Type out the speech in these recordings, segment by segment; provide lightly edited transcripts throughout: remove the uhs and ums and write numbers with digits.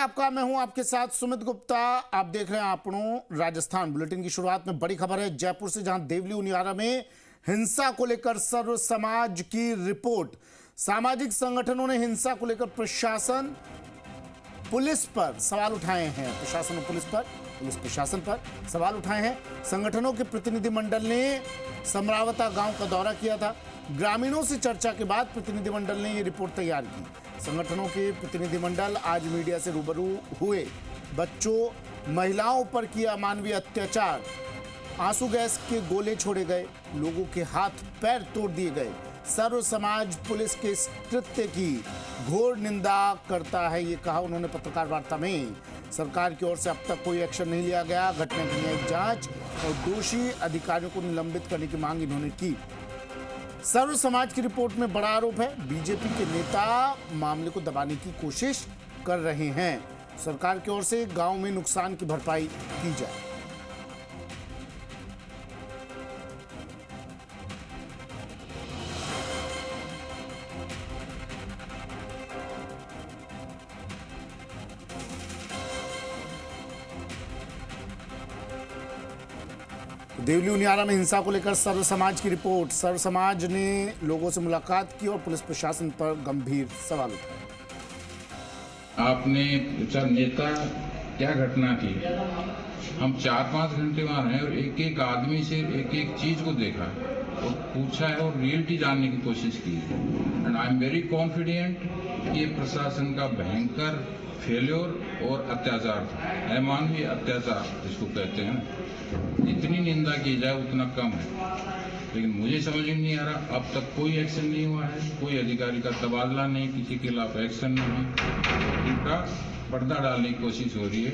आपका मैं हूं आपके साथ सुमित गुप्ता। आप देख रहे हैं आपनों राजस्थान बुलेटिन की शुरुआत में बड़ी खबर है जयपुर से, जहां देवली उनियारा में हिंसा को लेकर सर्व समाज की रिपोर्ट। सामाजिक संगठनों ने हिंसा को लेकर प्रशासन पुलिस पर सवाल उठाए हैं। प्रशासन और पुलिस प्रशासन पर सवाल उठाए हैं। संगठनों के प्रतिनिधिमंडल ने समरावता गांव का दौरा किया था। ग्रामीणों से चर्चा के बाद प्रतिनिधिमंडल ने ये रिपोर्ट तैयार की। संगठनों के प्रतिनिधिमंडल आज मीडिया से रूबरू हुए। बच्चों महिलाओं पर किया अमानवीय अत्याचार, आंसू गैस के गोले छोड़े गए, लोगों के हाथ पैर तोड़ दिए गए। सर्व समाज पुलिस के इस कृत्य की घोर निंदा करता है, ये कहा उन्होंने पत्रकार वार्ता में। सरकार की ओर से अब तक कोई एक्शन नहीं लिया गया। घटना की न्यायिक जांच और दोषी अधिकारियों को निलंबित करने की मांग इन्होंने की। सर्व समाज की रिपोर्ट में बड़ा आरोप है, बीजेपी के नेता मामले को दबाने की कोशिश कर रहे हैं। सरकार की ओर से गांव में नुकसान की भरपाई की जाए। देवली उनियारा में हिंसा को लेकर सर्व समाज की रिपोर्ट। सर्व समाज ने लोगों से मुलाकात की और पुलिस प्रशासन पर गंभीर सवाल उठाए। आपने पूछा नेता क्या घटना थी। हम 4-5 घंटे वहां रहे और एक एक आदमी से एक एक चीज को देखा और पूछा है और रियलिटी जानने की कोशिश की। And I am very confident कि प्रशासन का भयंकर फेल्योर और अत्याचार था, अमानवीय अत्याचार जिसको कहते हैं। जितनी निंदा की जाए उतना कम है, लेकिन मुझे समझ में नहीं आ रहा अब तक कोई एक्शन नहीं हुआ है। कोई अधिकारी का तबादला नहीं, किसी के खिलाफ एक्शन नहीं, उल्टा पर्दा डालने की कोशिश हो रही है।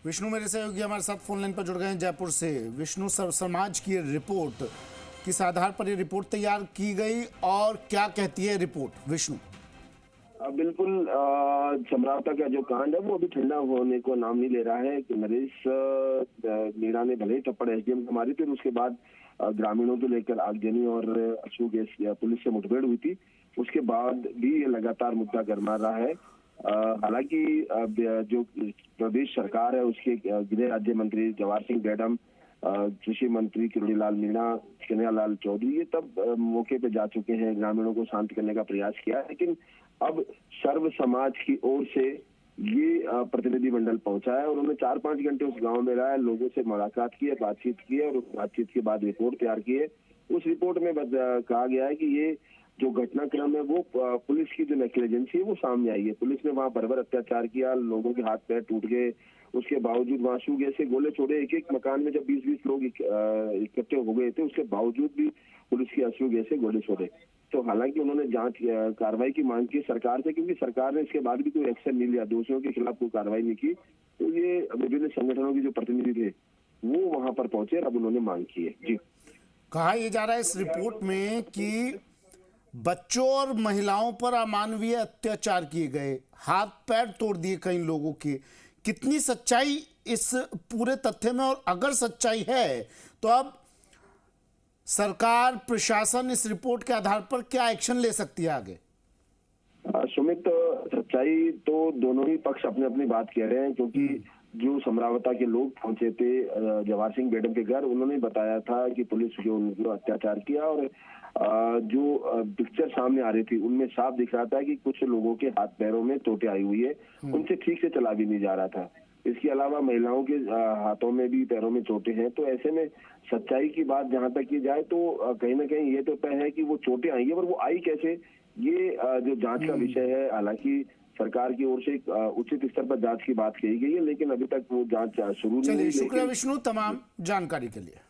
विष्णु मेरे सहयोगी हमारे साथ फोन लाइन पर जुड़ गए हैं जयपुर से। विष्णु, सर्व समाज की रिपोर्ट किस आधार पर ये रिपोर्ट तैयार की गई और क्या कहती है रिपोर्ट? विष्णु। बिल्कुल, समरावता का जो कांड है वो अभी ठंडा होने को नाम नहीं ले रहा है कि नरेश मीणा ने भले ही थप्पड़ एसडीएम को मारी थी, उसके बाद ग्रामीणों को लेकर आगजनी और आंसू गैस पुलिस से मुठभेड़ हुई थी। उसके बाद भी ये लगातार मुद्दा गरमा रहा है। हालांकि जो प्रदेश सरकार है उसके गृह राज्य मंत्री जवाहर सिंह बेडम, कृषि मंत्री किरोड़ीलाल मीणा, कन्हैयालाल चौधरी, ये तब मौके पे जा चुके हैं, ग्रामीणों को शांत करने का प्रयास किया है। लेकिन अब सर्व समाज की ओर से ये प्रतिनिधिमंडल पहुंचा है और उन्होंने 4-5 घंटे उस गांव में रहा है, लोगों से मुलाकात की है, बातचीत की है और उस बातचीत के बाद रिपोर्ट तैयार की है। उस रिपोर्ट में कहा गया है कि ये जो घटनाक्रम है वो पुलिस की जो नेग्लिजेंसी है वो सामने आई है। पुलिस ने वहां बर्बर अत्याचार किया, लोगों के हाथ पैर टूट गए, उसके बावजूद वहां आंसू गैस से गोले छोड़े। एक एक मकान में जब 20-20 लोग इकट्ठे हो गए थे, उसके बावजूद भी पुलिस की आंसू गैस से गोले छोड़े। तो हालांकि उन्होंने जांच कार्रवाई की मांग की सरकार से, क्योंकि सरकार ने इसके बाद भी कोई एक्शन नहीं लिया, दोषियों के खिलाफ कोई कार्रवाई नहीं की। तो ये विभिन्न संगठनों के जो प्रतिनिधि थे वो वहां पर पहुंचे और अब उन्होंने मांग की है। जी, कहा यह जा रहा है इस रिपोर्ट में कि बच्चों और महिलाओं पर अमानवीय अत्याचार किए गए, हाथ पैर तोड़ दिए कई लोगों के। कितनी सच्चाई इस पूरे तथ्य में, और अगर सच्चाई है तो अब सरकार प्रशासन इस रिपोर्ट के आधार पर क्या एक्शन ले सकती है आगे? सुमित, सच्चाई तो दोनों ही पक्ष अपनी अपनी बात कह रहे हैं, क्योंकि जो समरावता के लोग पहुंचे थे जवाहर सिंह बेडम के घर, उन्होंने बताया था कि पुलिस जो उनको अत्याचार किया और जो पिक्चर सामने आ रही थी उनमें साफ दिख रहा था कि कुछ लोगों के हाथ पैरों में चोटें आई हुई है, उनसे ठीक से चला भी नहीं जा रहा था। इसके अलावा महिलाओं के हाथों में भी पैरों में चोटें हैं। तो ऐसे में सच्चाई की बात जहां तक की जाए तो कहीं ना कहीं ये तो तय है कि वो चोटें आई है, पर वो आई कैसे, ये जो जांच का विषय है। हालांकि सरकार की ओर से उचित स्तर पर जांच की बात कही गई है, लेकिन अभी तक वो जांच शुरू नहीं हुई। शुक्रिया विष्णु तमाम जानकारी के लिए।